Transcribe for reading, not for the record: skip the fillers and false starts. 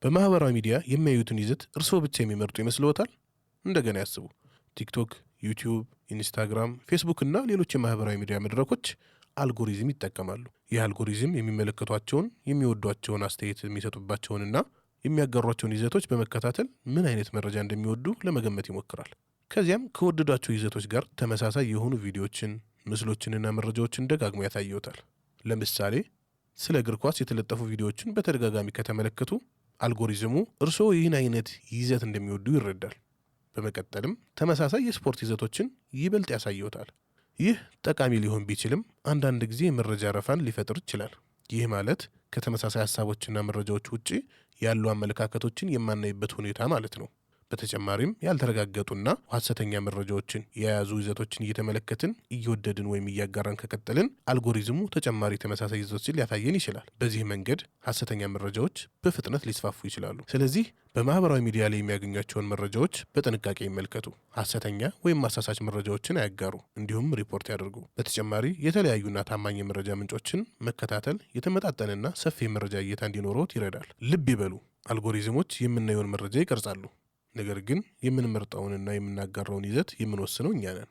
በማህበራዊ ሚዲያ የሚያዩትን ይዘት እርስዎ ብቻ የሚመርጡ ይመስልዎታል? እንደገና ያስቡ። ቲክቶክ፣ ዩቲዩብ፣ ኢንስታግራም፣ ፌስቡክ እና ሌሎች የማህበራዊ ሚዲያ መድረኮች አልጎሪዝም ይጠቀማሉ። ይህ አልጎሪዝም የሚመለከቷቸውን፣ የሚወዷቸውን አስተያየት የሚሰጡባቸውንና የሚያጋሯቸውን ይዘቶች በመከታተል ምን አይነት መረጃ እንደሚወዱ ለመገመት ይሞክራል። ከዚያም ከወደዷቸው ይዘቶች ጋር ተመሳሳይ የሆኑ ቪዲዮዎችን፣ ምስሎችንና መረጃዎችን ደጋግሞ ያሳየዎታል። ለምሳሌ ስለ እግር ኳስ የተለጠፉ ቪዲዮዎችን በተደጋጋሚ ከተመለከቱ አልጎሪዝሙ እርስዎ ይህን አይነት ይዘት እንደሚወዱ ይረዳል። በመቀጠልም ተመሳሳይ የስፖርት ይዘቶችን ይበልጥ ያሳየዎታል። ይህ ጠቃሚ ሊሆን ቢችልም አንዳንድ ጊዜ የመረጃ ረፋን ሊፈጥር ይችላል። ይህ ማለት ከተመሳሳይ ሀሳቦችና መረጃዎች ውጪ ያሉ አመለካከቶችን የማናይበት ሁኔታ ማለት ነው። በተጨማሪም ያልተረጋገጡና ሐሰተኛ መረጃዎችን የያዙ ይዘቶችን እየተመለከትን እየወደድን ወይም እያጋራን ከቀጠልን አልጎሪዝሙ ተጨማሪ ተመሳሳይ ይዘቶችን ሊያሳየን ይችላል። በዚህ መንገድ ሐሰተኛ መረጃዎች በፍጥነት ሊስፋፉ ይችላሉ። ስለዚህ በማህበራዊ ሚዲያ ላይ የሚያገኟቸውን መረጃዎች በጥንቃቄ ይመልከቱ። ሐሰተኛ ወይም አሳሳች መረጃዎችን አያጋሩ፣ እንዲሁም ሪፖርት ያደርጉ። በተጨማሪ የተለያዩና ታማኝ የመረጃ ምንጮችን መከታተል የተመጣጠነና ሰፊ የመረጃ እይታ እንዲኖረዎት ይረዳል። ልብ ይበሉ፣ አልጎሪዝሞች የምናየውን መረጃ ይቀርጻሉ። ነገር ግን የምንመርጠውንና የምናጋራውን ይዘት የምንወስነው እኛ ነን።